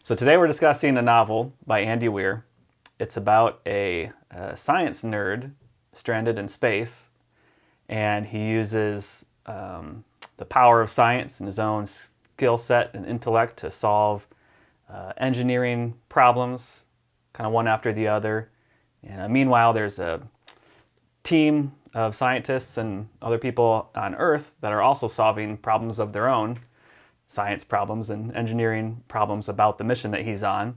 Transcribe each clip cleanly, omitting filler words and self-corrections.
So today we're discussing a novel by Andy Weir. It's about a science nerd stranded in space, and he uses the power of science and his own skill set and intellect to solve engineering problems, kind of one after the other. And meanwhile, there's a team of scientists and other people on Earth that are also solving problems of their own, science problems and engineering problems about the mission that he's on.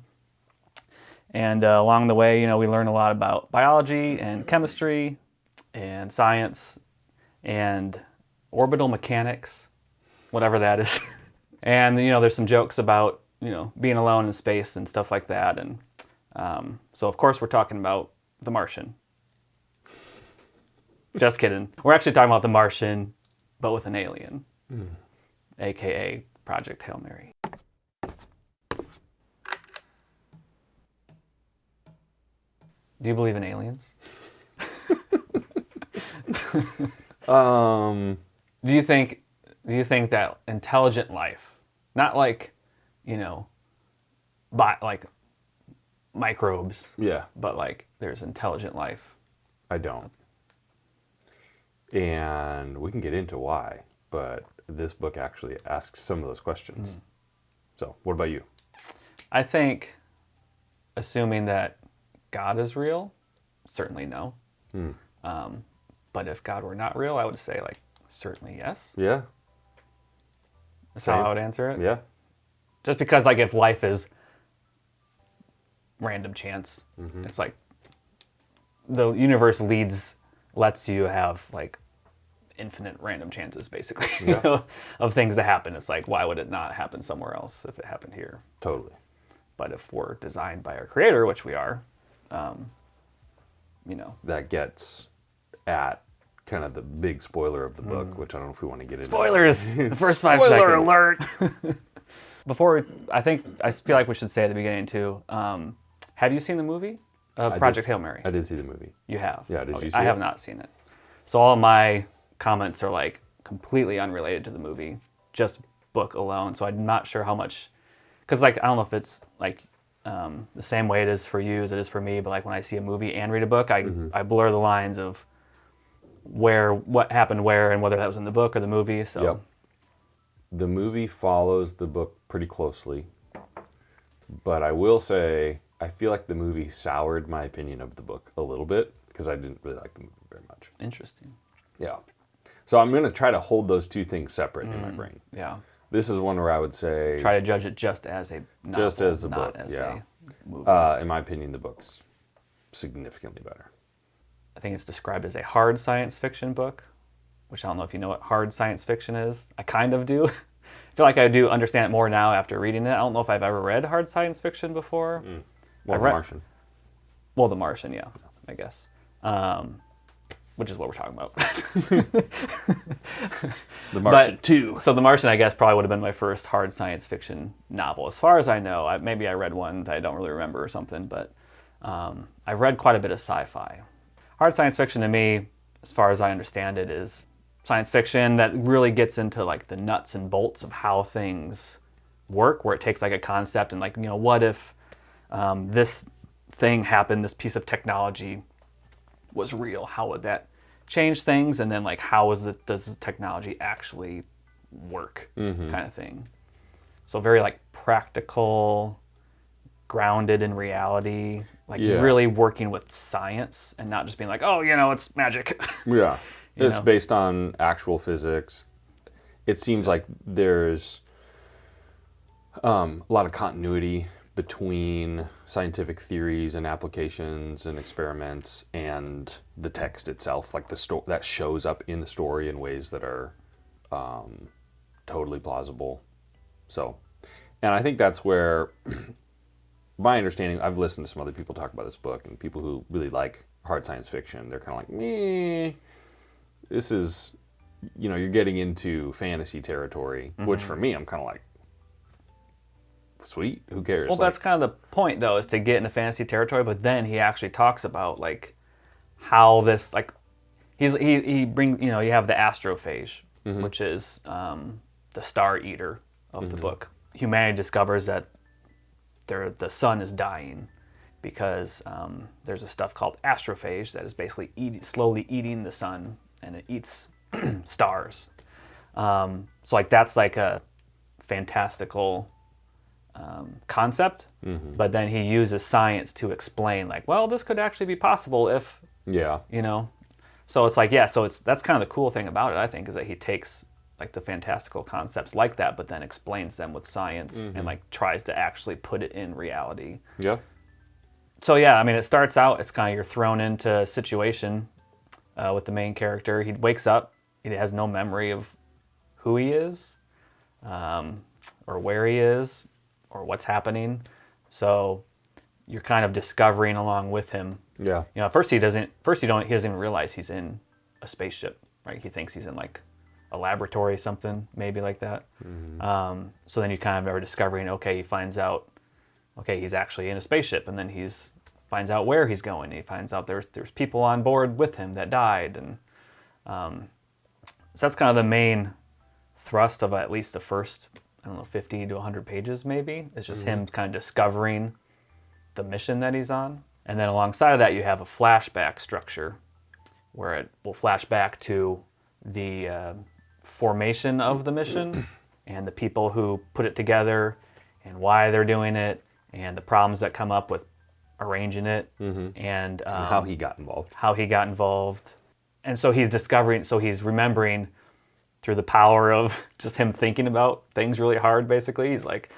And along the way, we learn a lot about biology and chemistry and science and orbital mechanics, whatever that is. And, there's some jokes about, being alone in space and stuff like that. And so, of course, we're talking about The Martian. Just kidding. We're actually talking about The Martian, but with an alien, a.k.a. Project Hail Mary. Do you believe in aliens? Do you think that intelligent life, not like, like microbes, but like there's intelligent life? I don't. And we can get into why, but this book actually asks some of those questions. So, what about you? I think, assuming that God is real, certainly no. But if God were not real, I would say certainly yes. Yeah. That's how I would answer it. Yeah. Just because if life is random chance, it's like the universe lets you have infinite random chances basically of things to happen. It's like, why would it not happen somewhere else if it happened here? Totally. But if we're designed by our creator, which we are, that gets at kind of the big spoiler of the book, which I don't know if we want to get into. Spoilers! The first 5 seconds. Spoiler alert! I feel like we should say at the beginning too, have you seen the movie? Project Hail Mary? I did see the movie. You have? Yeah, did you see it? I have not seen it. So all of my comments are completely unrelated to the movie, just book alone. So I'm not sure how much, because I don't know if it's the same way it is for you as it is for me, but when I see a movie and read a book, I blur the lines of what happened where and whether that was in the book or the movie. So yep. The movie follows the book pretty closely, but I will say I feel like the movie soured my opinion of the book a little bit because I didn't really like the movie very much. Interesting. Yeah. So I'm going to try to hold those two things separate in my brain. Yeah. This is one where I would say... Try to judge it just as a novel, just as a book, as yeah. a movie. In my opinion, the book's significantly better. I think it's described as a hard science fiction book, which I don't know if you know what hard science fiction is. I kind of do. I feel like I do understand it more now after reading it. I don't know if I've ever read hard science fiction before. Well, The Martian. Well, The Martian, yeah, I guess. Which is what we're talking about. The Martian 2. So The Martian, I guess, probably would have been my first hard science fiction novel. As far as I know, maybe I read one that I don't really remember or something, but I've read quite a bit of sci-fi. Hard science fiction to me, as far as I understand it, is science fiction that really gets into the nuts and bolts of how things work, where it takes a concept and what if this thing happened, this piece of technology was real, how would that change things, and then does the technology actually work, kind of thing. So very practical, grounded in reality, really working with science and not just being it's magic. Yeah. It's based on actual physics. It seems like there's a lot of continuity between scientific theories and applications and experiments and the text itself, that shows up in the story in ways that are totally plausible. So, and I think that's where my understanding, I've listened to some other people talk about this book, and people who really like hard science fiction, they're kind of meh, this is, you're getting into fantasy territory, which for me, I'm kind of sweet, who cares? Well, that's kind of the point, though, is to get into fantasy territory, but then he actually talks about, how this, he brings, you have the astrophage, which is the star eater of the book. Humanity discovers that the sun is dying because there's a stuff called astrophage that is basically slowly eating the sun, and it eats stars. So like that's like a fantastical concept, but then he uses science to explain like, well, this could actually be possible if, you know. So it's like, that's kind of the cool thing about it, I think, is that he takes like the fantastical concepts like that, but then explains them with science and like tries to actually put it in reality. Yeah. So yeah, I mean, it starts out, it's kind of, you're thrown into a situation with the main character. He wakes up, he has no memory of who he is, or where he is, or what's happening. So you're kind of discovering along with him. Yeah. You know, at first he doesn't even realize he's in a spaceship, right? He thinks he's in like a laboratory, something maybe like that. So then you kind of are discovering, okay, he finds out, okay, he's actually in a spaceship, and then finds out where he's going. He finds out there's people on board with him that died, and so that's kind of the main thrust of at least the first, I don't know, 50 to 100 pages maybe. It's just him kind of discovering the mission that he's on. And then alongside of that, you have a flashback structure where it will flash back to the formation of the mission and the people who put it together and why they're doing it and the problems that come up with arranging it and how he got involved. And so he's remembering through the power of just him thinking about things really hard, basically. He's like,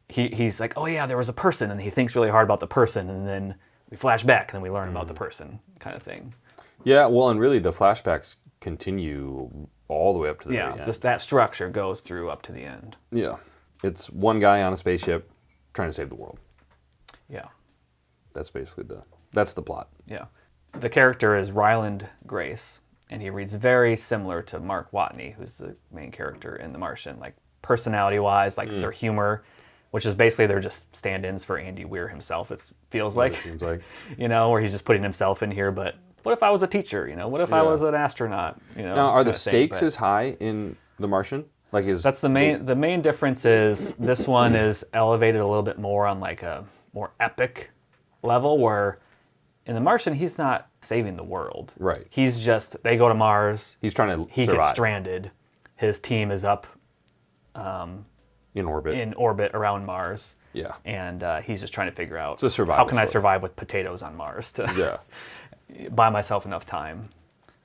he's like, oh yeah, there was a person, and he thinks really hard about the person, and then we flash back, and then we learn about the person, kind of thing. Yeah, well, and really the flashbacks continue all the way up to the very end. Just that structure goes through up to the end. Yeah. It's one guy on a spaceship trying to save the world. Yeah. That's basically that's the plot. Yeah. The character is Ryland Grace, and he reads very similar to Mark Watney, who's the main character in The Martian, like personality-wise, like their humor, which is basically they're just stand-ins for Andy Weir himself, it feels like. It seems like. You know, where he's just putting himself in here, but what if I was a teacher, you know? What if I was an astronaut, you know? Now, are the stakes as high in The Martian? That's the main difference is this one is elevated a little bit more on like a more epic level, where in The Martian, he's not saving the world. Right. They go to Mars. He's trying to He survive. gets stranded. His team is up in orbit around Mars. Yeah. And he's just trying to figure out, it's a survival how can I story. survive with potatoes on Mars to buy myself enough time.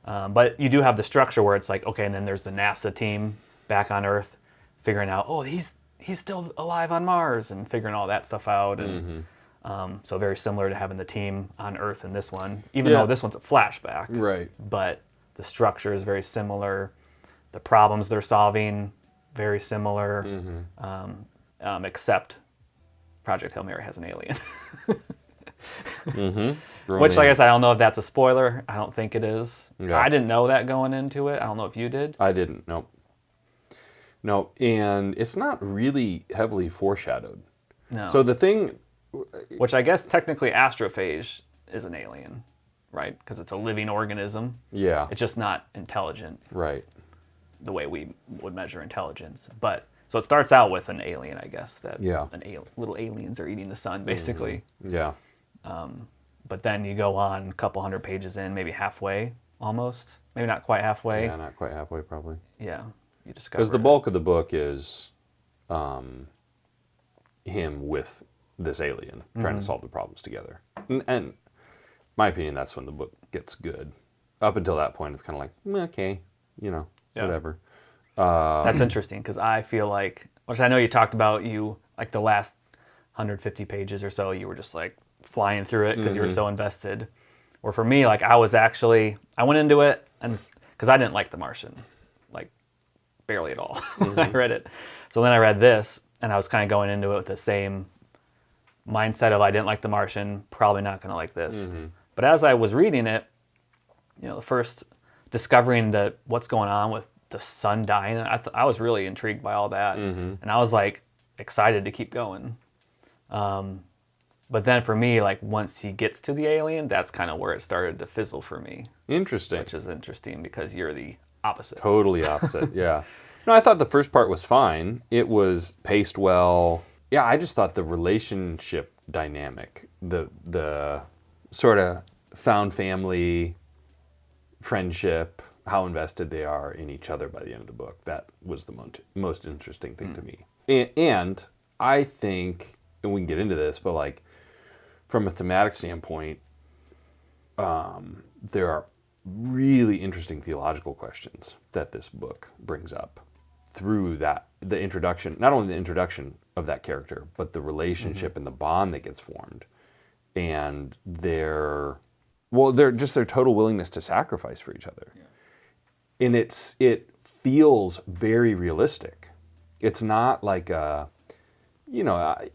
But you do have the structure where it's like, okay, and then there's the NASA team back on Earth figuring out, oh, he's still alive on Mars, and figuring all that stuff out. And so very similar to having the team on Earth in this one, even though this one's a flashback. Right. But the structure is very similar. The problems they're solving, very similar, except Project Hail Mary has an alien. Which, like I said, I don't know if that's a spoiler. I don't think it is. Yeah. I didn't know that going into it. I don't know if you did. I didn't, nope. No, and it's not really heavily foreshadowed. No. So the thing... Which I guess technically astrophage is an alien, right? Because it's a living organism. Yeah. It's just not intelligent. Right. The way we would measure intelligence. But so it starts out with an alien, I guess. That little aliens are eating the sun, basically. Yeah. But then you go on a couple hundred pages in, maybe halfway, almost. Maybe not quite halfway. Yeah, not quite halfway, probably. Yeah. You discover. Because the bulk of the book is him with this alien trying to solve the problems together. And my opinion, that's when the book gets good. Up until that point, it's kind of like, okay, whatever. That's interesting, because I feel like, which I know you talked about, like the last 150 pages or so, you were just like flying through it because you were so invested. Or for me, like I went into it, and because I didn't like The Martian, like barely at all when I read it. So then I read this, and I was kind of going into it with the same mindset of I didn't like The Martian, probably not going to like this. But as I was reading it, the first discovering what's going on with the sun dying, I was really intrigued by all that, and I was like excited to keep going. But then for me, like once he gets to the alien, that's kind of where it started to fizzle for me. Interesting. Which is interesting because you're the opposite. Totally opposite. Yeah. No, I thought the first part was fine. It was paced well. yeah, I just thought the relationship dynamic, the sort of found family friendship, how invested they are in each other by the end of the book, that was the most interesting thing to me. And I think, and we can get into this, but like from a thematic standpoint, there are really interesting theological questions that this book brings up through the introduction, not only the introduction of that character, but the relationship and the bond that gets formed, and their total willingness to sacrifice for each other. Yeah. And it feels very realistic. It's not like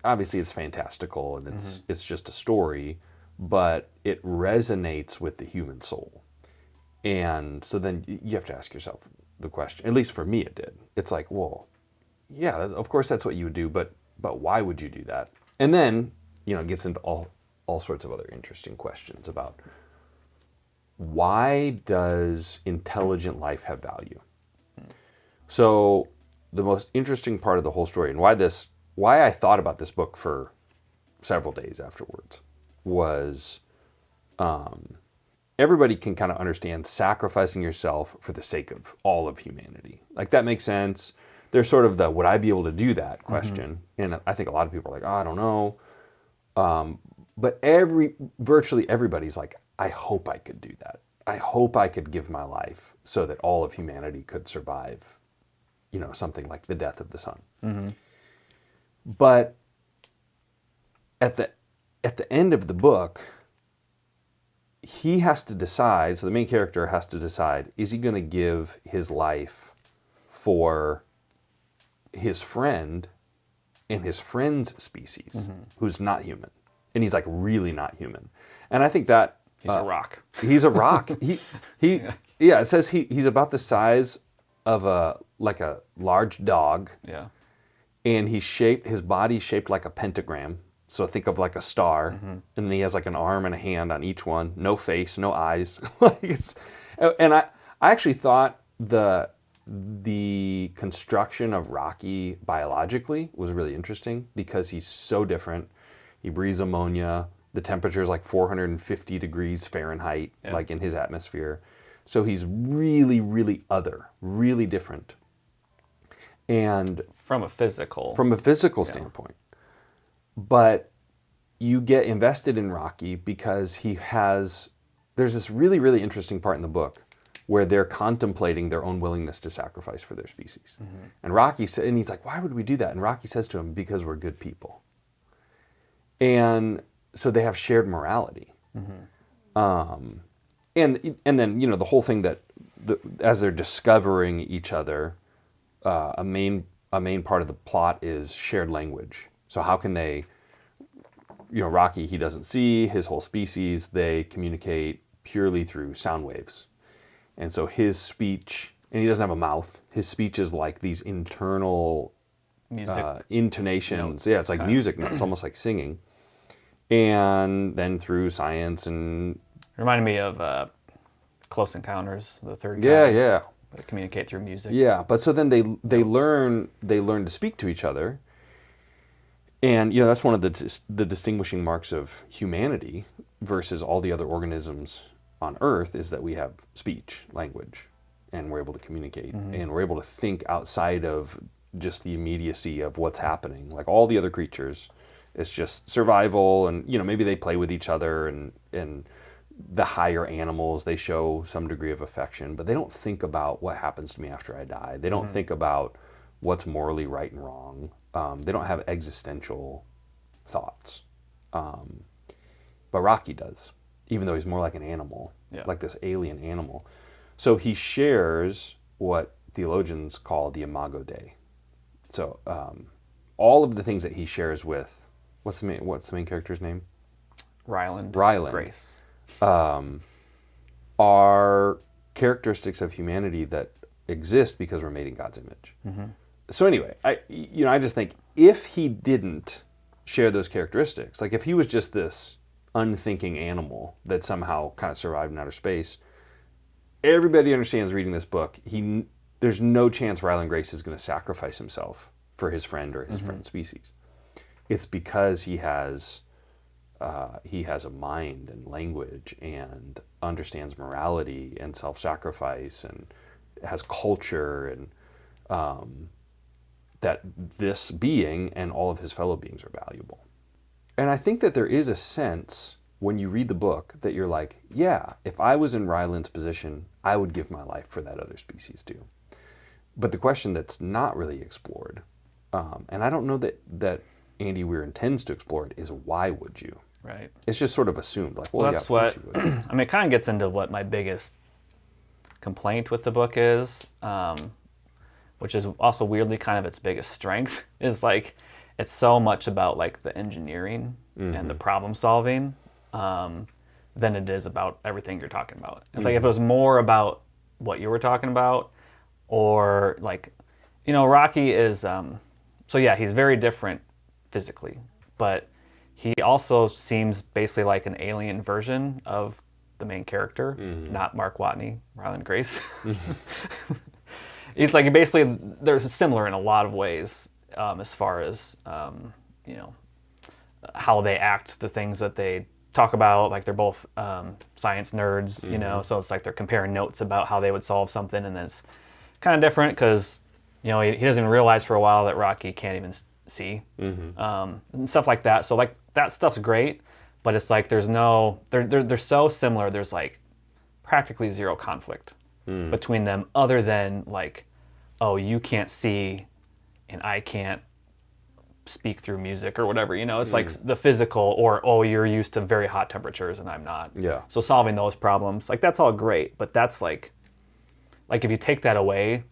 obviously it's fantastical and it's just a story, but it resonates with the human soul. And so then you have to ask yourself the question, at least for me it did. It's like, well, yeah, of course that's what you would do, but why would you do that? And then, it gets into all sorts of other interesting questions about why does intelligent life have value? So the most interesting part of the whole story, and why I thought about this book for several days afterwards, was everybody can kind of understand sacrificing yourself for the sake of all of humanity. Like, that makes sense. There's sort of the would I be able to do that question, and I think a lot of people are like, I don't know. But virtually everybody's like, I hope I could do that. I hope I could give my life so that all of humanity could survive, something like the death of the sun. Mm-hmm. But at the end of the book, he has to decide, so the main character has to decide, is he going to give his life for his friend and his friend's species, who's not human? And he's like really not human. And I think that... He's a rock. He's a rock. It says he's about the size of a large dog. Yeah. And his body's shaped like a pentagram. So think of like a star, and then he has like an arm and a hand on each one. No face, no eyes. And I actually thought the construction of Rocky biologically was really interesting because he's so different. He breathes ammonia. The temperature is like 450 degrees Fahrenheit, like in his atmosphere. So he's really, really other, really different. And from a physical standpoint. But you get invested in Rocky because there's this really, really interesting part in the book where they're contemplating their own willingness to sacrifice for their species. And Rocky said, and he's like, why would we do that? And Rocky says to him, because we're good people. And so they have shared morality. And then, the whole thing that as they're discovering each other, a main part of the plot is shared language. So how can they, Rocky, he doesn't see, his whole species, they communicate purely through sound waves. And so his speech, and he doesn't have a mouth, his speech is like these internal intonations. Notes, yeah, it's like music notes, almost like singing. And then through science and... Reminded me of Close Encounters, the third kind. Yeah. They communicate through music. Yeah, but so then they learn to speak to each other. And, that's one of the distinguishing marks of humanity versus all the other organisms on Earth is that we have speech, language, and we're able to communicate. And we're able to think outside of just the immediacy of what's happening. Like all the other creatures, it's just survival, and, maybe they play with each other, and the higher animals, they show some degree of affection, but they don't think about what happens to me after I die. They don't think about what's morally right and wrong. They don't have existential thoughts. But Rocky does, even though he's more like an animal, like this alien animal. So he shares what theologians call the imago Dei. So all of the things that he shares with, what's the main character's name? Ryland Grace. Are characteristics of humanity that exist because we're made in God's image. So anyway, I just think if he didn't share those characteristics, like if he was just this unthinking animal that somehow kind of survived in outer space, everybody understands reading this book, there's no chance Ryland Grace is going to sacrifice himself for his friend or his friend's species. it's because he has a mind and language and understands morality and self-sacrifice and has culture, and that this being and all of his fellow beings are valuable. And I think that there is a sense when you read the book that you're like, yeah, if I was in Ryland's position, I would give my life for that other species too. But the question that's not really explored, and I don't know that Andy Weir intends to explore it, is why would you? Right. It's just sort of assumed, like, well, that's yeah, of course you would. I mean, it kind of gets into what my biggest complaint with the book is, which is also weirdly kind of its biggest strength, is like it's so much about like the engineering and the problem solving than it is about everything you're talking about. It's like if it was more about what you were talking about, or like, you know, Rocky is so yeah, he's very different physically, but he also seems basically like an alien version of the main character, not Mark Watney, Ryland Grace. He's like basically they're similar in a lot of ways, as far as you know, how they act, the things that they talk about. Like they're both science nerds, you know, so it's like they're comparing notes about how they would solve something, and then it's kind of different because you know he doesn't even realize for a while that Rocky can't even see, and stuff like that. So like that stuff's great, but it's like there's no they're so similar. There's like practically zero conflict between them, other than like, oh, you can't see and I can't speak through music or whatever, you know. It's like the physical, or oh, you're used to very hot temperatures and I'm not. Yeah. So solving those problems, like that's all great, but that's like if you take that away,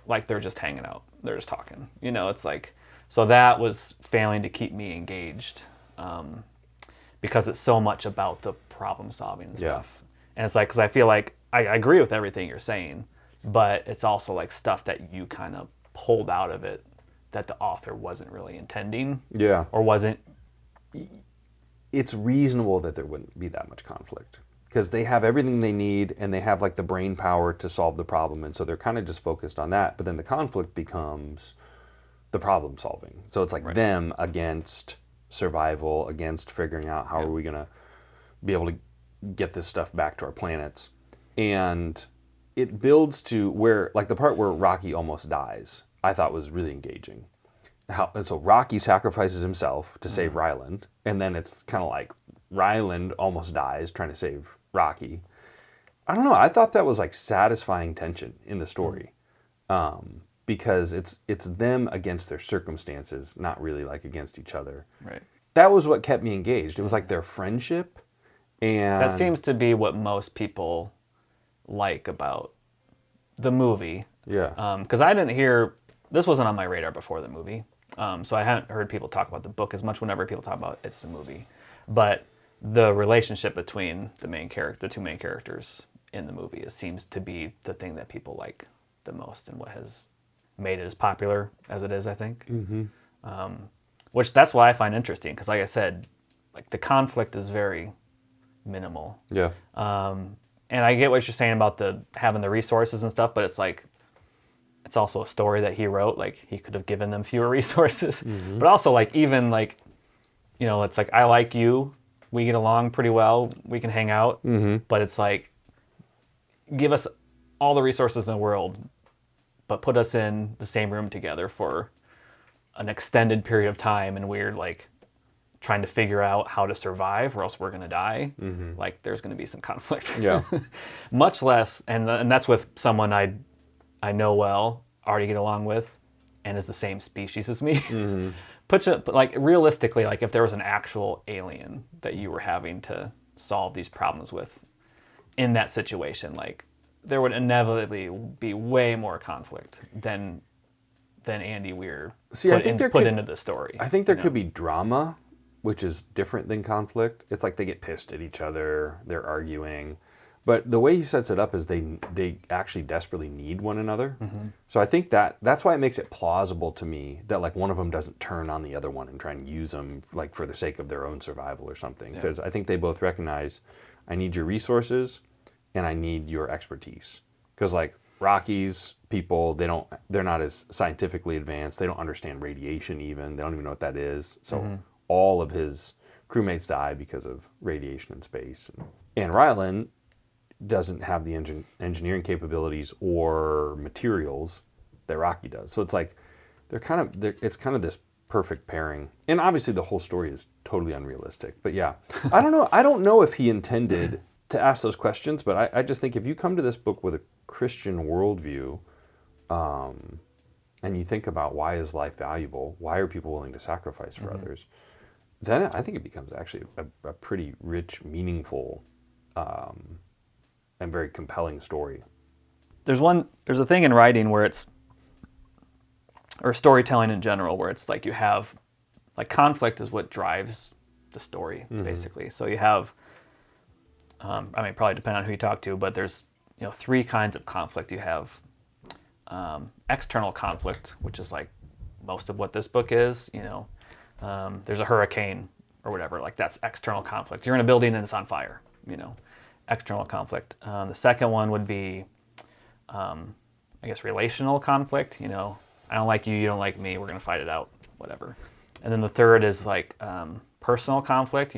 like they're just hanging out, they're just talking, you know. It's like, so that was failing to keep me engaged, because it's so much about the problem solving and stuff. And it's like, because I feel like I agree with everything you're saying, but it's also like stuff that you kind of pulled out of it that the author wasn't really intending. Yeah. Or wasn't. It's reasonable that there wouldn't be that much conflict, because they have everything they need and they have like the brain power to solve the problem, and so they're kind of just focused on that. But then the conflict becomes the problem solving. So it's like them against survival, against figuring out how are we going to be able to get this stuff back to our planets. And it builds to where, like the part where Rocky almost dies, I thought was really engaging. And so Rocky sacrifices himself to save Ryland, and then it's kind of like Ryland almost dies trying to save Rocky. I don't know. I thought that was like satisfying tension in the story, because it's them against their circumstances, not really like against each other. Right. That was what kept me engaged. It was like their friendship, and That seems to be what most people like about the movie. Yeah. Because I didn't hear, this wasn't on my radar before the movie. So I hadn't heard people talk about the book as much. Whenever people talk about it's the movie, but the relationship between the two main characters in the movie, it seems to be the thing that people like the most, and what has made it as popular as it is, I think. Which that's why I find interesting, because like I said, like the conflict is very minimal. Yeah. And I get what you're saying about having the resources and stuff, but it's like, it's also a story that he wrote. Like he could have given them fewer resources, but also like, even like, you know, it's like, I like you, we get along pretty well, we can hang out, but it's like, give us all the resources in the world, but put us in the same room together for an extended period of time, and we're like trying to figure out how to survive, or else we're going to die. Like there's going to be some conflict. Yeah. Much less, and that's with someone I know well, already get along with, and is the same species as me. Like realistically, like if there was an actual alien that you were having to solve these problems with in that situation, like there would inevitably be way more conflict than Andy Weir put into the story. I think there could be drama, which is different than conflict. It's like they get pissed at each other, they're arguing. But the way he sets it up is they actually desperately need one another. So I think that's why it makes it plausible to me that like one of them doesn't turn on the other one and try and use them like for the sake of their own survival or something. Because I think they both recognize, I need your resources and I need your expertise. Because like Rocky's people, they're not as scientifically advanced. They don't understand radiation even. They don't even know what that is. So all of his crewmates die because of radiation in space. And Rylan doesn't have the engineering capabilities or materials that Rocky does. So it's like it's kind of this perfect pairing. And obviously the whole story is totally unrealistic. But yeah, I don't know. I don't know if he intended to ask those questions, but I just think if you come to this book with a Christian worldview, and you think about why is life valuable, why are people willing to sacrifice for others, then I think it becomes actually a pretty rich, meaningful, and very compelling story. There's a thing in writing where or storytelling in general, where it's like you have, like, conflict is what drives the story, basically. So you have, probably depend on who you talk to, but there's, 3 kinds of conflict. You have external conflict, which is like most of what this book is. There's a hurricane or whatever, like that's external conflict. You're in a building and it's on fire, external conflict. The second one would be, relational conflict. I don't like you, you don't like me, we're going to fight it out, whatever. And then the third is like personal conflict.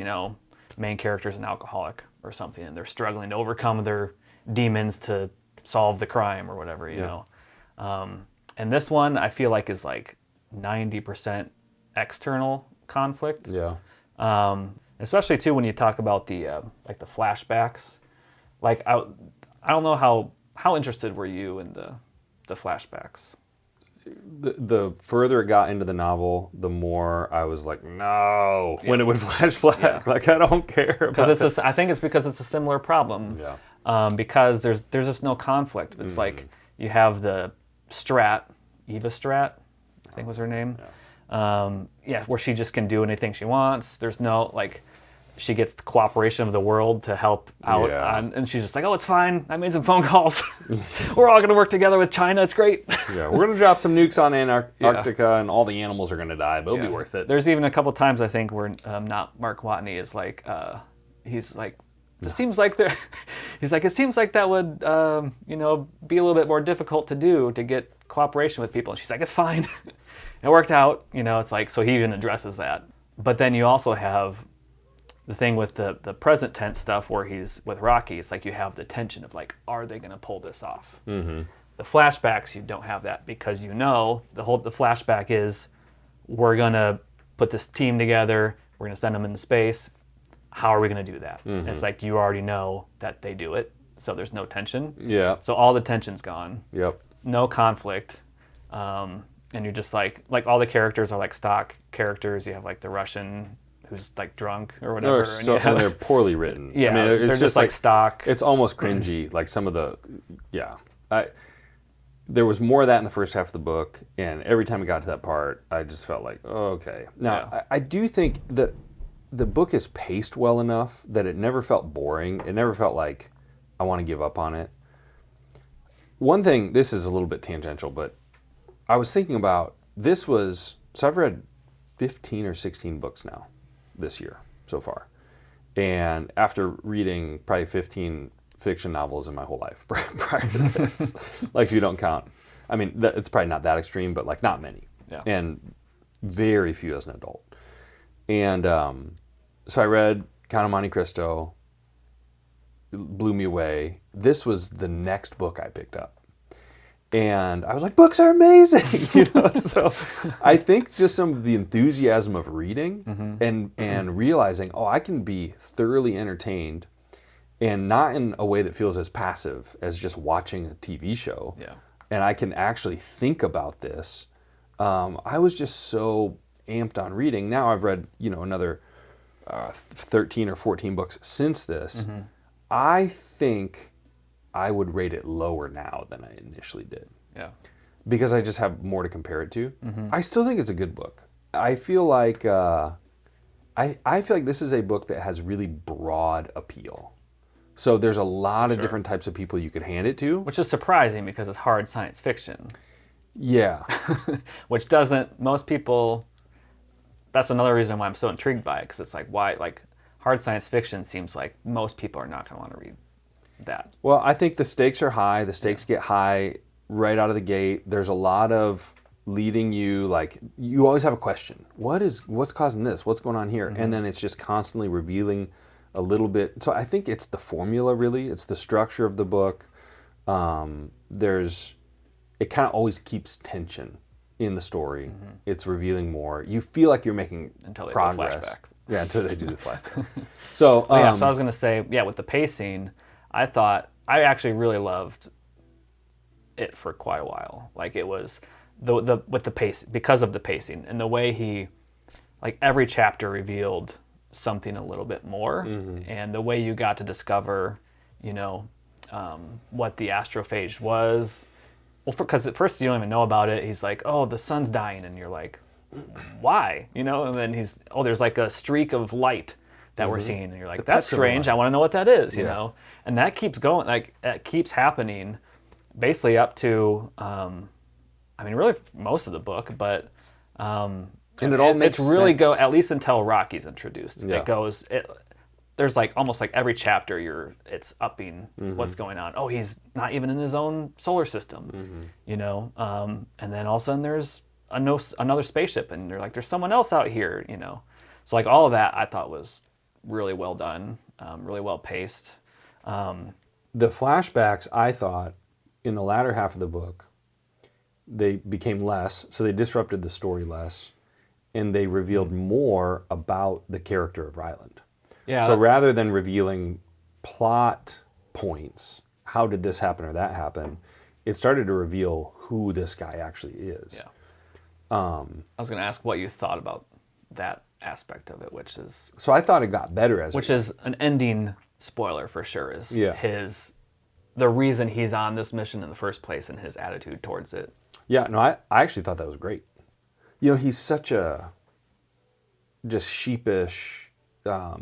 Main character's an alcoholic or something, and they're struggling to overcome their demons to solve the crime or whatever, you know. And this one I feel like is like 90% external conflict. Yeah. Especially too when you talk about the like the flashbacks. Like I don't know how interested were you in the flashbacks? The further it got into the novel, the more I was like, no, when it would flash black. Like, I don't care about this. I think it's because it's a similar problem. Yeah. Because there's just no conflict. It's like you have the Eva Strat, I think was her name. Yeah. Where she just can do anything she wants. There's no, like, she gets the cooperation of the world to help out. And she's just like, oh, it's fine. I made some phone calls. We're all going to work together with China. It's great. Yeah, we're going to drop some nukes on Antarctica and all the animals are going to die, but it'll be worth it. There's even a couple times, I think, where not Mark Watney is like, he's like, it seems like that would, be a little bit more difficult to do to get cooperation with people. And she's like, it's fine. It worked out. It's like, so he even addresses that. But then you also have the thing with the present tense stuff where he's with Rocky. It's like you have the tension of like, are they going to pull this off? The flashbacks, you don't have that because the flashback is, we're going to put this team together, we're going to send them into space. How are we going to do that? It's like you already know that they do it, so there's no tension. Yeah. So all the tension's gone. Yep. No conflict. And you're just like all the characters are like stock characters. You have like the Russian who's like drunk or whatever. And they're poorly written. Yeah, they're just like stock. It's almost cringy. Like some of the, there was more of that in the first half of the book, and every time we got to that part, I just felt like, oh, okay. Now, I do think that the book is paced well enough that it never felt boring. It never felt like I want to give up on it. One thing, this is a little bit tangential, but I was thinking about, so I've read 15 or 16 books now this year so far. And after reading probably 15 fiction novels in my whole life prior to this, like if you don't count, I mean, it's probably not that extreme, but like not many. Yeah. And very few as an adult. And so I read Count of Monte Cristo, it blew me away. This was the next book I picked up. And I was like, books are amazing, So I think just some of the enthusiasm of reading and realizing, I can be thoroughly entertained, and not in a way that feels as passive as just watching a TV show. Yeah. And I can actually think about this. I was just so amped on reading. Now I've read, another 13 or 14 books since this. I think I would rate it lower now than I initially did. Yeah. Because I just have more to compare it to. I still think it's a good book. I feel like I feel like this is a book that has really broad appeal. So there's a lot of different types of people you could hand it to. Which is surprising because it's hard science fiction. Yeah. Which most people, that's another reason why I'm so intrigued by it, because it's like, why, like, hard science fiction seems like most people are not going to want to read. that? Well, I think the stakes are high. The stakes get high right out of the gate. There's a lot of leading you, like, you always have a question. What's causing this? What's going on here? And then it's just constantly revealing a little bit. So I think it's the formula, really. It's the structure of the book. It kind of always keeps tension in the story. It's revealing more. You feel like you're making Until they progress. do the flashback. Yeah, until they do the flashback. So, so I was going to say, with the pacing, I actually really loved it for quite a while. Like, it was with the pace, because of the pacing and the way he, like, every chapter revealed something a little bit more, and the way you got to discover, what the astrophage was. Well, because at first you don't even know about it. He's like, "Oh, the sun's dying," and you're like, "Why?" And then there's like a streak of light that we're seeing, and you're like, "That's strange. I want to know what that is," you know. And that keeps going, like, that keeps happening, basically up to, really most of the book, but. And it all makes sense. It's really at least until Rocky's introduced. Yeah. There's like almost like every chapter it's upping what's going on. Oh, he's not even in his own solar system, and then all of a sudden there's another spaceship, and they're like, there's someone else out here, So like all of that I thought was really well done, really well paced. The flashbacks, I thought, in the latter half of the book, they became less, so they disrupted the story less, and they revealed more about the character of Ryland. Yeah. So rather than revealing plot points, how did this happen or that happen, it started to reveal who this guy actually is. Yeah. I was going to ask what you thought about that aspect of it, which is... So I thought it got better as Which is an ending spoiler for sure, is the reason he's on this mission in the first place and his attitude towards it. Yeah, no, I actually thought that was great. He's such a just sheepish,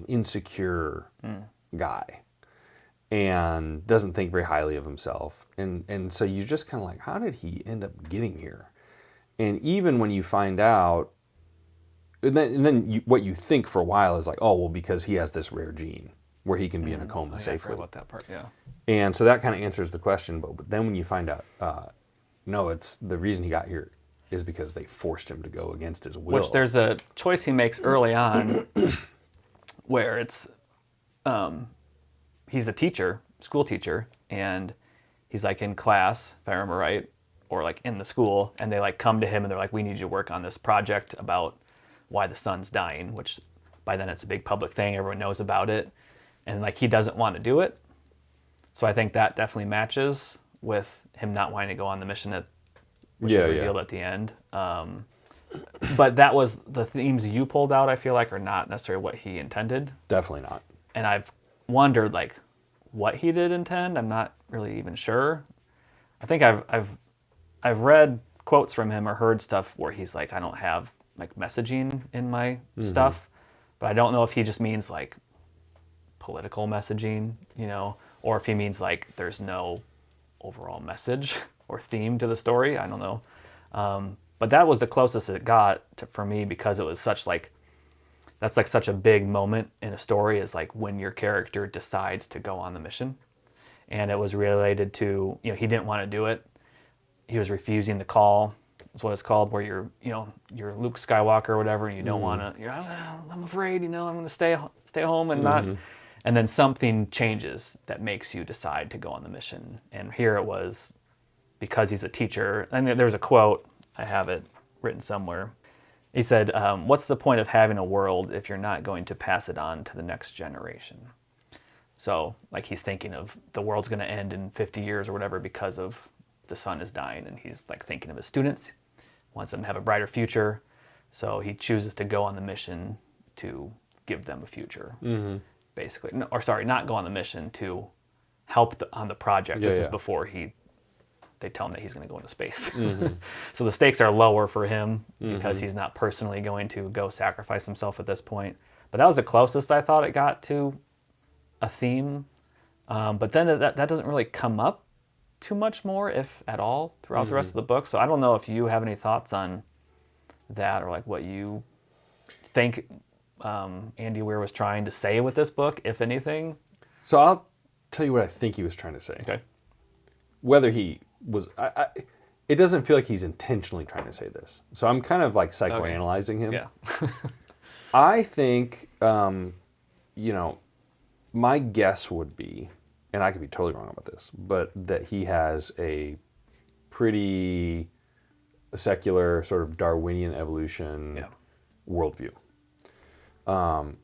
insecure guy, and doesn't think very highly of himself. And so you're just kind of like, how did he end up getting here? And even when you find out, and then what you think for a while is like, oh, well, because he has this rare gene where he can be in a coma safely. I forgot about that part, yeah. And so that kind of answers the question. But then when you find out, no, it's the reason he got here is because they forced him to go against his will. Which there's a choice he makes early on where it's, he's a teacher, school teacher, and he's like in class, if I remember right, or like in the school, and they like come to him and they're like, we need you to work on this project about why the sun's dying, which by then it's a big public thing, everyone knows about it, and like he doesn't want to do it. So I think that definitely matches with him not wanting to go on the mission, which is revealed at the end. But that was the themes you pulled out, I feel like, are not necessarily what he intended. Definitely not. And I've wondered like what he did intend. I'm not really even sure. I think I've read quotes from him or heard stuff where he's like, I don't have like messaging in my stuff, but I don't know if he just means like political messaging, or if he means like there's no overall message or theme to the story. I don't know. But that was the closest it got for me, because it was such like, that's like such a big moment in a story, is like when your character decides to go on the mission. And it was related to, he didn't want to do it. He was refusing the call. That's what it's called, where you're Luke Skywalker or whatever, and you don't want to, I'm afraid, I'm going to stay home and not. And then something changes that makes you decide to go on the mission. And here it was because he's a teacher. And there's a quote, I have it written somewhere. He said, what's the point of having a world if you're not going to pass it on to the next generation? So like he's thinking of the world's going to end in 50 years or whatever because of the sun is dying. And he's like thinking of his students, wants them to have a brighter future. So he chooses to go on the mission to give them a future, basically. Not go on the mission, to help on the project. This is before they tell him that he's going to go into space. So the stakes are lower for him because he's not personally going to go sacrifice himself at this point. But that was the closest I thought it got to a theme. But then that doesn't really come up too much more, if at all, throughout the rest of the book. So I don't know if you have any thoughts on that, or like what you think Andy Weir was trying to say with this book, if anything. So I'll tell you what I think he was trying to say. Okay. Whether he was, it doesn't feel like he's intentionally trying to say this. So I'm kind of like psychoanalyzing him. Yeah. I think, my guess would be, and I could be totally wrong about this, but that he has a pretty secular sort of Darwinian evolution worldview. And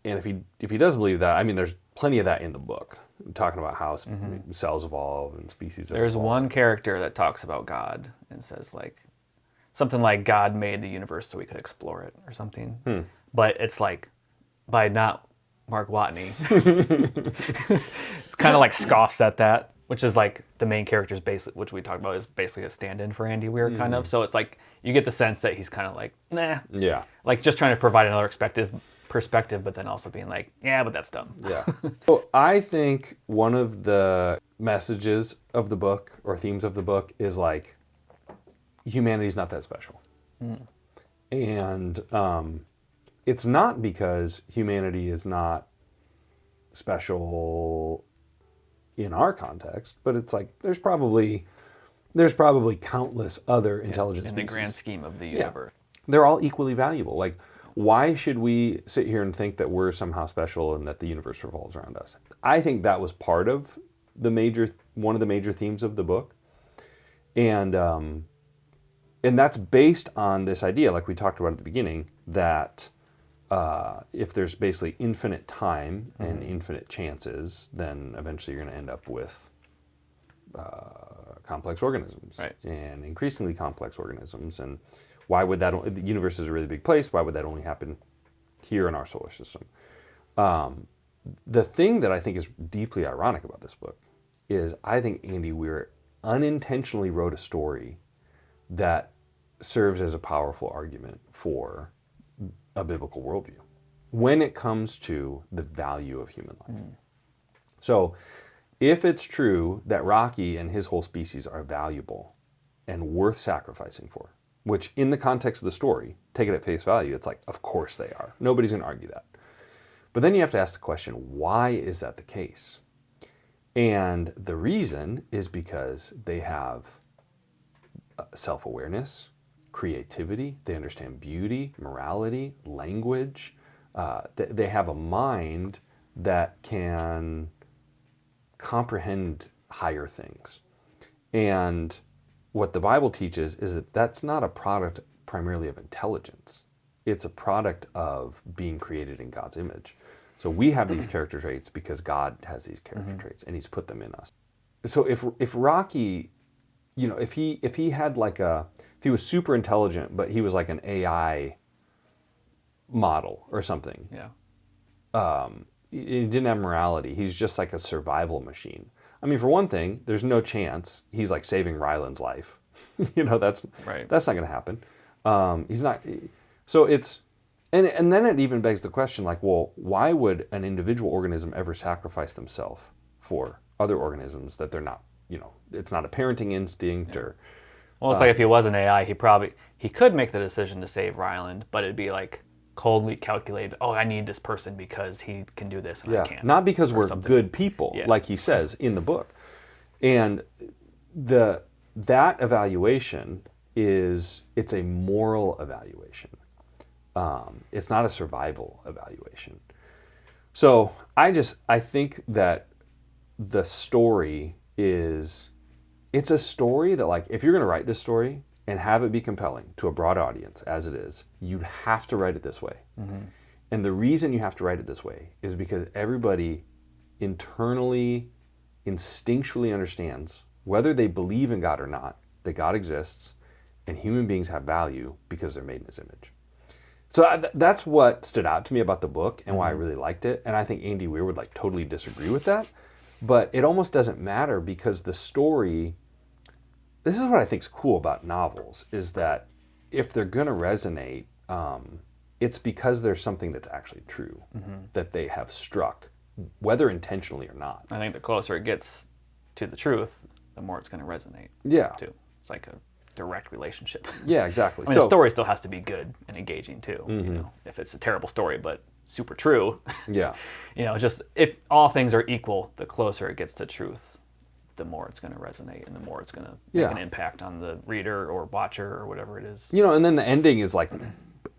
if he doesn't believe that, I mean, there's plenty of that in the book, talking about how cells evolve and species evolve. There's one character that talks about God and says like something like God made the universe so we could explore it or something. But it's like by not Mark Watney. It's kind of like scoffs at that, which is like the main character's basically, which we talked about, is basically a stand-in for Andy Weir kind of. So it's like you get the sense that he's kind of like, nah. Yeah. Like just trying to provide another perspective, but then also being like, yeah, but that's dumb. Yeah. So I think one of the messages of the book or themes of the book is like humanity's not that special. And it's not because humanity is not special in our context, but it's like there's probably countless other intelligent in species. the grand scheme of the universe. They're all equally valuable. Like, why should we sit here and think that we're somehow special and that the universe revolves around us? I think that was part of one of the major themes of the book. And that's based on this idea, like we talked about at the beginning, that if there's basically infinite time and infinite chances, then eventually you're going to end up with complex organisms, right, and increasingly complex organisms. And why would that? The universe is a really big place. Why would that only happen here in our solar system? The thing that I think is deeply ironic about this book is I think Andy Weir unintentionally wrote a story that serves as a powerful argument for a biblical worldview when it comes to the value of human life. So if it's true that Rocky and his whole species are valuable and worth sacrificing for, which in the context of the story, take it at face value, it's like, of course they are. Nobody's going to argue that. But then you have to ask the question, why is that the case? And the reason is because they have self-awareness, creativity, they understand beauty, morality, language. They have a mind that can comprehend higher things. And what the Bible teaches is that that's not a product primarily of intelligence. It's a product of being created in God's image. So we have these character traits because God has these character traits and he's put them in us. So if Rocky, if he had if he was super intelligent, but he was like an AI model or something. He didn't have morality. He's just like a survival machine. I mean, for one thing, there's no chance he's like saving Ryland's life. That's right. That's not going to happen. He's not. So it's, and then it even begs the question, like, well, why would an individual organism ever sacrifice themselves for other organisms that they're not? It's not a parenting instinct or. Well, it's like if he was an AI, he could make the decision to save Ryland, but it'd be like coldly calculated. Oh, I need this person because he can do this and I can't. Not because we're good people, like he says in the book. And that evaluation it's a moral evaluation. It's not a survival evaluation. So I think that the story it's a story that, like, if you're going to write this story and have it be compelling to a broad audience, as it is, you'd have to write it this way. And the reason you have to write it this way is because everybody internally, instinctually understands, whether they believe in God or not, that God exists and human beings have value because they're made in his image. So that's what stood out to me about the book and why I really liked it. And I think Andy Weir would like totally disagree with that. But it almost doesn't matter because the story, this is what I think is cool about novels, is that if they're going to resonate, it's because there's something that's actually true that they have struck, whether intentionally or not. I think the closer it gets to the truth, the more it's going to resonate. Yeah. Too. It's like a direct relationship. Yeah, exactly. I mean, the story still has to be good and engaging too. If it's a terrible story, but super true. Yeah. Just if all things are equal, the closer it gets to truth, the more it's going to resonate and the more it's going to make an impact on the reader or watcher or whatever it is. And then the ending is like,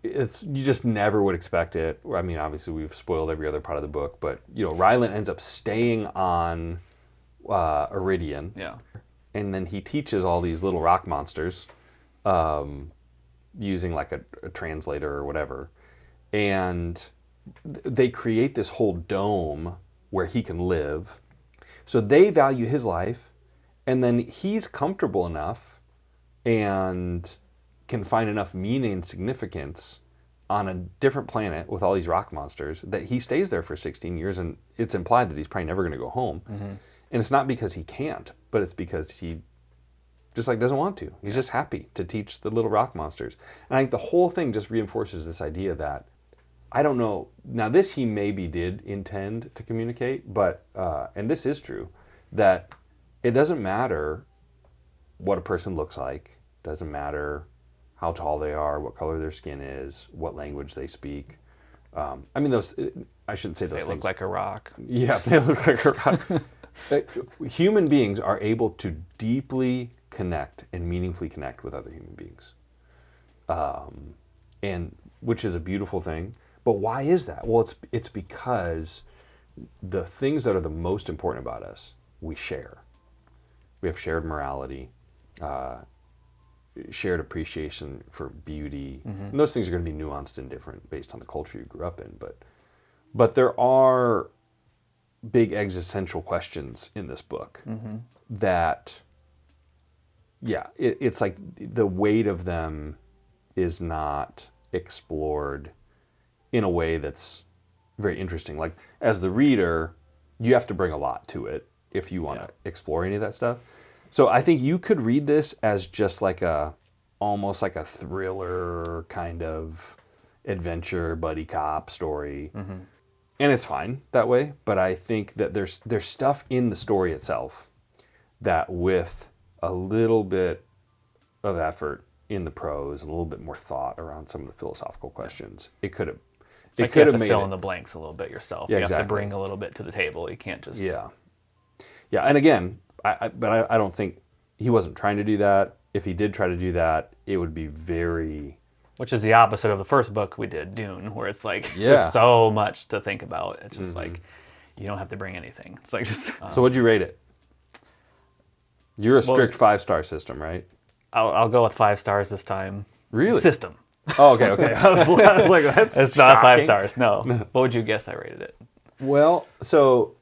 you just never would expect it. I mean, obviously we've spoiled every other part of the book, but Ryland ends up staying on Iridian. Yeah. And then he teaches all these little rock monsters using like a translator or whatever. And they create this whole dome where he can live. So they value his life, and then he's comfortable enough and can find enough meaning and significance on a different planet with all these rock monsters that he stays there for 16 years, and it's implied that he's probably never going to go home. Mm-hmm. And it's not because he can't, but it's because he just like doesn't want to. He's just happy to teach the little rock monsters. And I think the whole thing just reinforces this idea that, I don't know, now this he maybe did intend to communicate, but, and this is true, that it doesn't matter what a person looks like, doesn't matter how tall they are, what color their skin is, what language they speak. I mean, I shouldn't say those things. They look like a rock. Yeah, they look like a rock. Human beings are able to deeply connect and meaningfully connect with other human beings, and which is a beautiful thing. But why is that? Well, it's because the things that are the most important about us, we share. We have shared morality, shared appreciation for beauty. Mm-hmm. And those things are going to be nuanced and different based on the culture you grew up in. But there are big existential questions in this book that, it's like the weight of them is not explored in a way that's very interesting. Like, as the reader, you have to bring a lot to it if you want to explore any of that stuff. So I think you could read this as just like almost like a thriller kind of adventure buddy cop story. Mm-hmm. And it's fine that way, but I think that there's stuff in the story itself that, with a little bit of effort in the prose and a little bit more thought around some of the philosophical questions, it could have. It could have fill in the blanks a little bit yourself. Yeah, you exactly. have to bring a little bit to the table. You can't just... Yeah. And again, I don't think he wasn't trying to do that. If he did try to do that, it would be very... Which is the opposite of the first book we did, Dune, where it's like, there's so much to think about. It's just like, you don't have to bring anything. It's like just... So what'd you rate it? You're a strict 5-star system, right? I'll go with 5 stars this time. Really? System. Oh, okay. I was like, that's It's shocking. not 5 stars, no. What would you guess I rated it? Well, so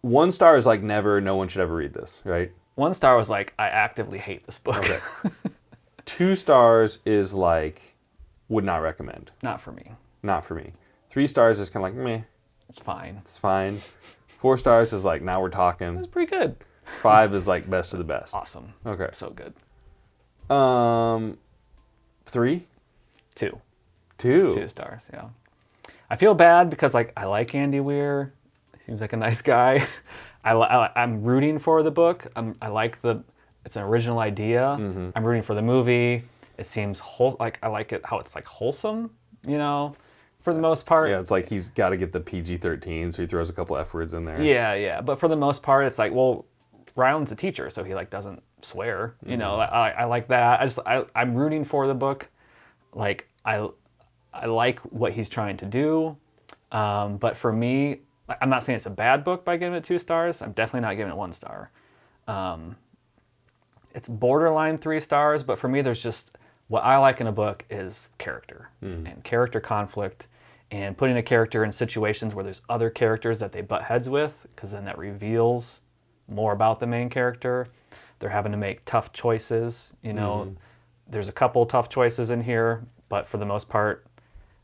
1 star is like never, no one should ever read this, right? 1 star was like, I actively hate this book. Okay. 2 stars is like, would not recommend. Not for me. Not for me. 3 stars is kind of like, meh. It's fine. It's fine. 4 stars is like, now we're talking. It's pretty good. 5 is like best of the best. Awesome. Okay. So good. 3? 2. 2 stars, yeah. I feel bad because I like Andy Weir. He seems like a nice guy. I'm rooting for the book. I like it's an original idea. Mm-hmm. I'm rooting for the movie. It seems I like it how it's like wholesome, for the most part. Yeah, it's like he's got to get the PG-13, so he throws a couple F words in there. Yeah. But for the most part, it's like, well, Ryland's a teacher, so he doesn't swear. I like that. I'm rooting for the book. Like I like what he's trying to do. But for me, I'm not saying it's a bad book by giving it 2 stars. I'm definitely not giving it 1 star. It's borderline 3 stars, but for me, there's just what I like in a book is character and character conflict, and putting a character in situations where there's other characters that they butt heads with, because then that reveals more about the main character. They're having to make tough choices. There's a couple tough choices in here, but for the most part,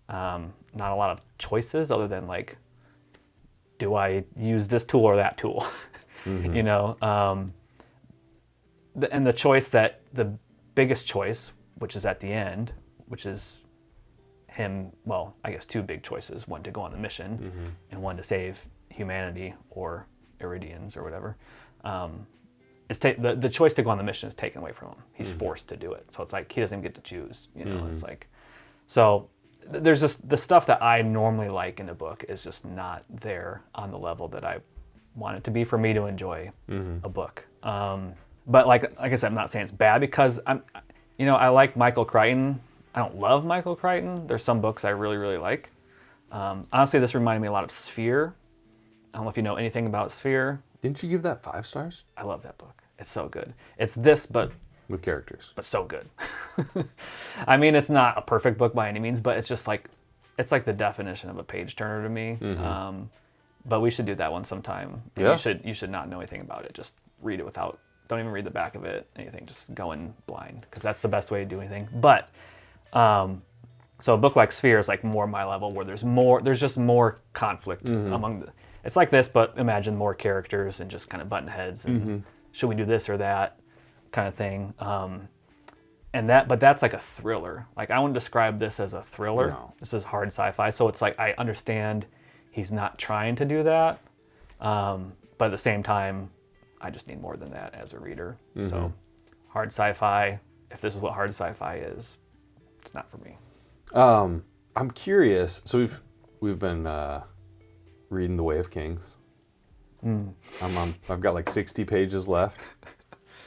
not a lot of choices other than do I use this tool or that tool? And the choice the biggest choice, which is at the end, which is him, well, I guess 2 big choices, one to go on the mission and one to save humanity or Iridians or whatever. The choice to go on the mission is taken away from him. He's forced to do it. So it's like he doesn't get to choose. It's like, so there's just the stuff that I normally like in a book is just not there on the level that I want it to be for me to enjoy a book. But like I said, I'm not saying it's bad because I like Michael Crichton. I don't love Michael Crichton. There's some books I really, really like. Honestly, this reminded me a lot of Sphere. I don't know if you know anything about Sphere. Didn't you give that 5 stars? I love that book. It's so good. It's this, but with characters. But so good. I mean, it's not a perfect book by any means, but it's just like, it's like the definition of a page turner to me. But we should do that one sometime. And Yeah. You should not know anything about it. Just read it without, don't even read the back of it, anything. Just go in blind, because that's the best way to do anything. But, so a book like Sphere is like more my level, where there's just more conflict among the, it's like this, but imagine more characters and just kind of button heads and should we do this or that kind of thing. But that's like a thriller. Like I wouldn't describe this as a thriller. No. This is hard sci-fi. So it's like, I understand he's not trying to do that. But at the same time, I just need more than that as a reader. So hard sci-fi, if this is what hard sci-fi is, it's not for me. I'm curious. So we've been reading The Way of Kings. I've got like 60 pages left.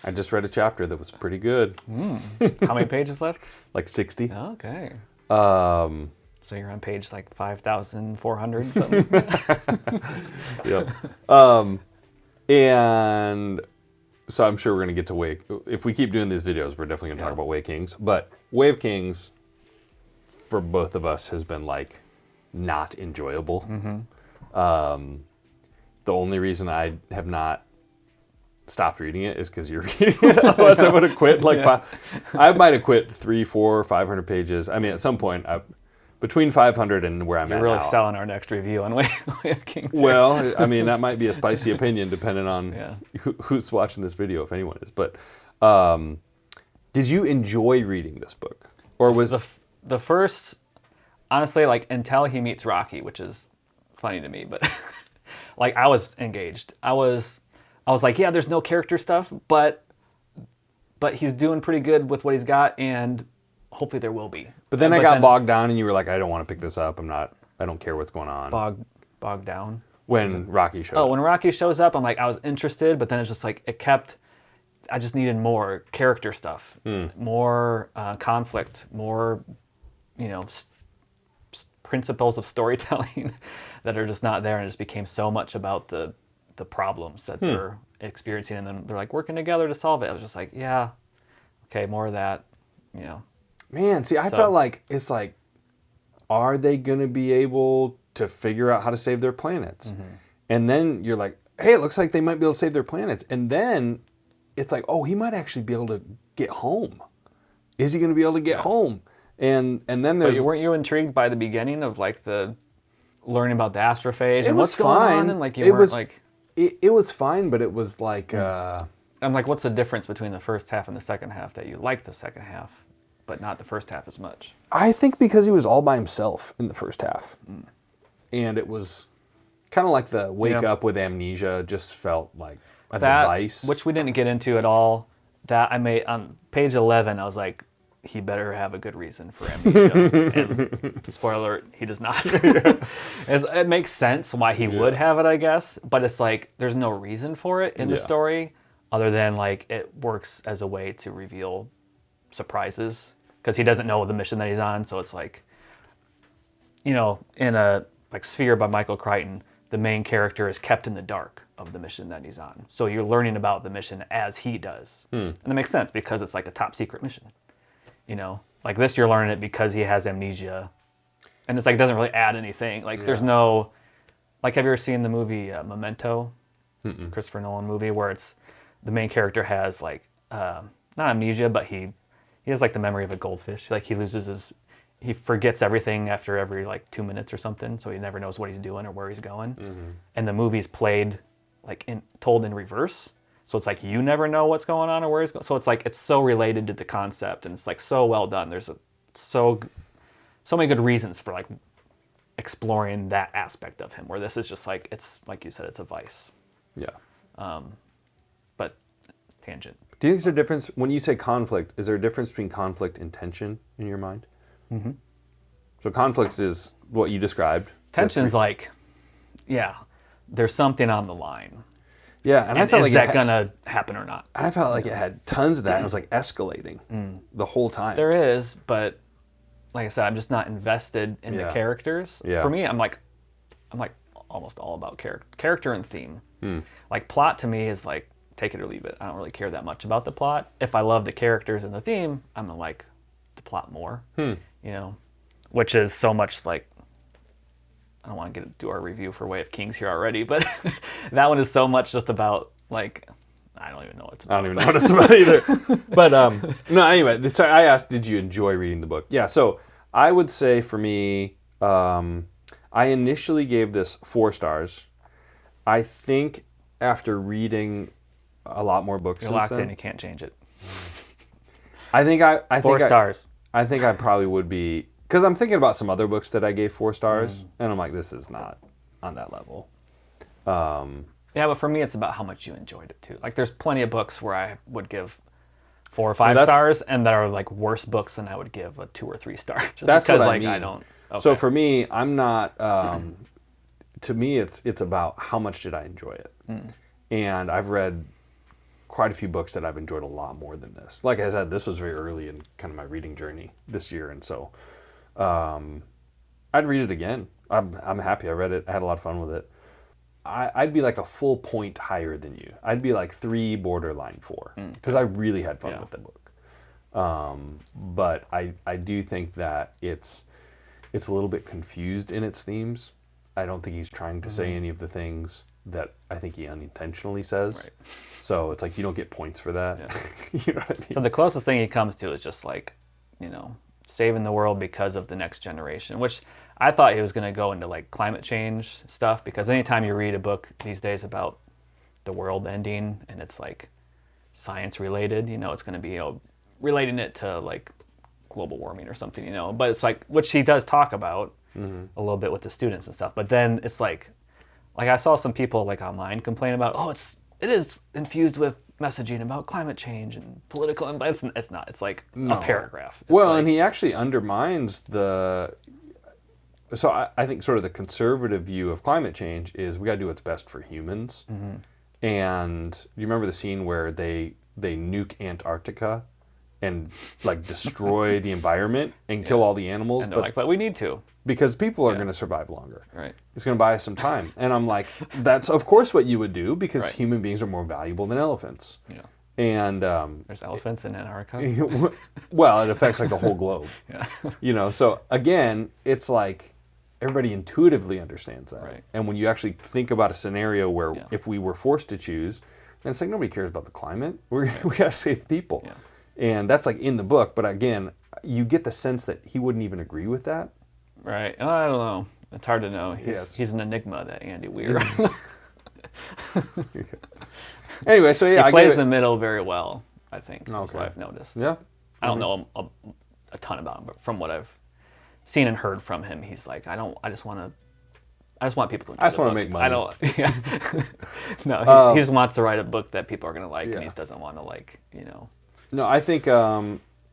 I just read a chapter that was pretty good. How many pages left? Like 60. Okay. Um, So you're on page like 5,400 something? Yep. And so I'm sure we're going to get to Way... If we keep doing these videos, we're definitely going to talk about Way of Kings. But Way of Kings, for both of us, has been like not enjoyable. The only reason I have not stopped reading it is because you're reading it. Otherwise, I would have quit. I might have quit 300, 400, 500 pages. I mean, at some point, between 500 and where I'm You're at really now. selling our next review on Way of Kings. Well, I mean, that might be a spicy opinion depending on Yeah. who's watching this video, if anyone is. But did you enjoy reading this book, or was the first, honestly, like until he meets Rocky, which is funny to me, but like I was engaged. I was like, yeah, there's no character stuff, but he's doing pretty good with what he's got, and hopefully there will be. But then I got bogged down, and you were like, I don't want to pick this up. I don't care what's going on. Bogged down. When Rocky showed Oh, up. when Rocky shows up, I'm like, I was interested, but then it's just like, I just needed more character stuff, more conflict, more, principles of storytelling that are just not there, and it just became so much about the problems that they're experiencing, and then they're like working together to solve it. I was just like, yeah, okay, more of that, Man, see, I felt like it's like, are they going to be able to figure out how to save their planets? And then you're like, hey, it looks like they might be able to save their planets. And then it's like, oh, he might actually be able to get home. Is he going to be able to get home? And then there's... But weren't you intrigued by the beginning of like the learning about the astrophage and was what's going fine. on? And like you weren't like... It was fine, but it was like... I'm like, what's the difference between the first half and the second half that you liked the second half, but not the first half as much? I think because he was all by himself in the first half. And it was kind of like the wake up with amnesia just felt like a device. Which we didn't get into at all. That I made on page 11, I was like, he better have a good reason for amnesia. And spoiler alert, he does not. It makes sense why he would have it, I guess. But it's like, there's no reason for it in the story other than like it works as a way to reveal surprises. Because he doesn't know the mission that he's on. So it's like, in a like Sphere by Michael Crichton, the main character is kept in the dark of the mission that he's on. So you're learning about the mission as he does. And that makes sense because it's like a top secret mission. Like this, you're learning it because he has amnesia. And it's like, it doesn't really add anything. Like there's no, like, have you ever seen the movie Memento? Christopher Nolan movie where it's the main character has like, not amnesia, but he has like the memory of a goldfish. Like he forgets everything after every like 2 minutes or something. So he never knows what he's doing or where he's going. And the movie's played like told in reverse. So it's like you never know what's going on or where he's going. So it's like it's so related to the concept and it's like so well done. There's so many good reasons for like exploring that aspect of him. Where this is just like it's like you said, it's a vice. Yeah. But tangent. Do you think there's a difference when you say conflict? Is there a difference between conflict and tension in your mind? So conflict is what you described. Tension's like, yeah, there's something on the line. Yeah, and I felt is like that gonna happen or not? I felt like it had tons of that. And it was like escalating the whole time. There is, but like I said, I'm just not invested in the characters. Yeah. For me, I'm like almost all about character and theme. Like plot to me is like take it or leave it. I don't really care that much about the plot. If I love the characters and the theme, I'm gonna like the plot more. You know, which is so much like. I don't want to do our review for Way of Kings here already, but that one is so much just about like I don't even know what it's about. I don't even know what it's about either. But no, anyway, so I asked, did you enjoy reading the book? Yeah, so I would say for me, I initially gave this 4 stars. I think after reading a lot more books, you're locked in. You can't change it. I think 4 stars. I think I probably would be. Because I'm thinking about some other books that I gave 4 stars, and I'm like, this is not on that level. Yeah, but for me, it's about how much you enjoyed it, too. Like, there's plenty of books where I would give 4 or 5 stars, and that are, like, worse books than I would give a 2 or 3 stars. That's because, what I like, mean. I don't... Okay. So for me, I'm not... to me, it's about how much did I enjoy it. And I've read quite a few books that I've enjoyed a lot more than this. Like I said, this was very early in kind of my reading journey this year, and so... I'd read it again. I'm happy I read it. I had a lot of fun with it. I'd be like a full point higher than you. I'd be like 3 borderline 4 because I really had fun with the book. But I do think that it's a little bit confused in its themes. I don't think he's trying to say any of the things that I think he unintentionally says. Right. So it's like you don't get points for that. Yeah. You know what I mean? So the closest thing he comes to is just like, you know, saving the world because of the next generation, which I thought he was going to go into like climate change stuff, because anytime you read a book these days about the world ending and it's like science related, you know, it's going to be, you know, relating it to like global warming or something, you know, but it's like, which he does talk about a little bit with the students and stuff, but then it's like I saw some people like online complain about, oh, it is infused with messaging about climate change and political, and it's not. It's like a paragraph. It's and he actually undermines the... So I think sort of the conservative view of climate change is we got to do what's best for humans. And do you remember the scene where they nuke Antarctica and like destroy the environment and kill all the animals? And they're like, but we need to. Because people are going to survive longer. Right. It's going to buy us some time. And I'm like, that's of course what you would do, because human beings are more valuable than elephants. Yeah. And there's elephants in Antarctica. Well, it affects like the whole globe. Yeah. You know, so again, it's like everybody intuitively understands that. Right. And when you actually think about a scenario where if we were forced to choose, then it's like nobody cares about the climate. We got to save people. Yeah. And that's like in the book, but again, you get the sense that he wouldn't even agree with that. Right. I don't know. It's hard to know. He's an enigma, that Andy Weir. Anyway, so yeah, he plays the middle very well, I think. That's what I've noticed. Yeah. I don't know a ton about him, but from what I've seen and heard from him, he's like, I just want people to enjoy I just want to make money. I don't. Yeah. No, he just wants to write a book that people are going to like, and he doesn't want to like, you know. No, I think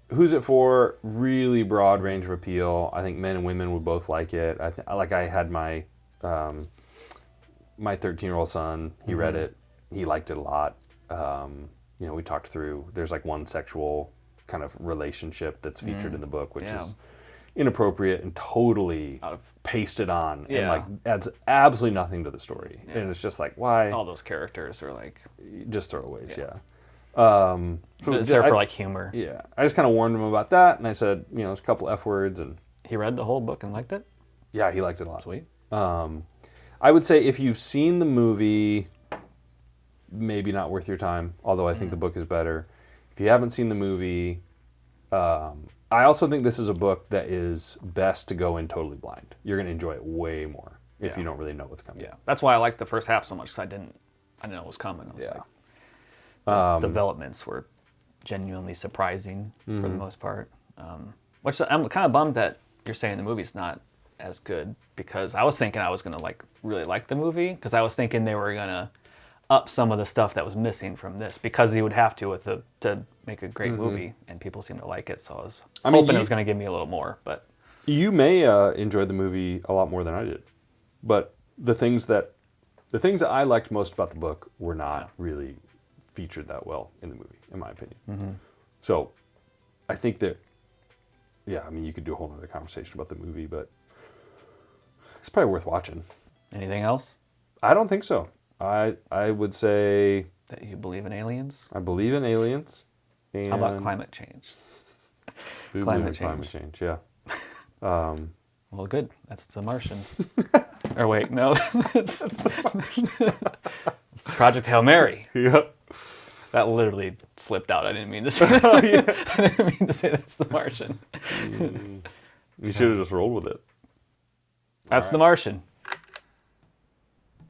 Who's It For? Really broad range of appeal. I think men and women would both like it. I had my 13-year-old son. He read it. He liked it a lot. You know, we talked through. There's like one sexual kind of relationship that's featured in the book, which is inappropriate and totally pasted on, and like adds absolutely nothing to the story. Yeah. And it's just like, why? All those characters are like just throwaways. Yeah. It's there for like humor. Yeah, I just kind of warned him about that, and I said, you know, there's a couple F words, and he read the whole book and liked it. Yeah, he liked it a lot. Sweet. I would say if you've seen the movie, maybe not worth your time. Although I think the book is better. If you haven't seen the movie, I also think this is a book that is best to go in totally blind. You're going to enjoy it way more if you don't really know what's coming. Yeah, that's why I liked the first half so much, because I didn't know what was coming. I was like, developments were genuinely surprising for the most part. Which I'm kind of bummed that you're saying the movie's not as good, because I was thinking I was going to like really like the movie, because I was thinking they were going to up some of the stuff that was missing from this, because he would have to make a great movie, and people seem to like it. So I was hoping it was going to give me a little more, but You may enjoy the movie a lot more than I did, but the things that I liked most about the book were not really featured that well in the movie, in my opinion. Mm-hmm. So I think that, yeah, I mean, you could do a whole other conversation about the movie, but it's probably worth watching. Anything else? I don't think so. I would say That you believe in aliens? I believe in aliens. And How about climate change? we believe in climate change, yeah. Well, good. That's The Martian. Or wait, no. It's Project Hail Mary. Yep. That literally slipped out. I didn't mean to say that. I didn't mean to say that's The Martian. You should have just rolled with it. That's The Martian.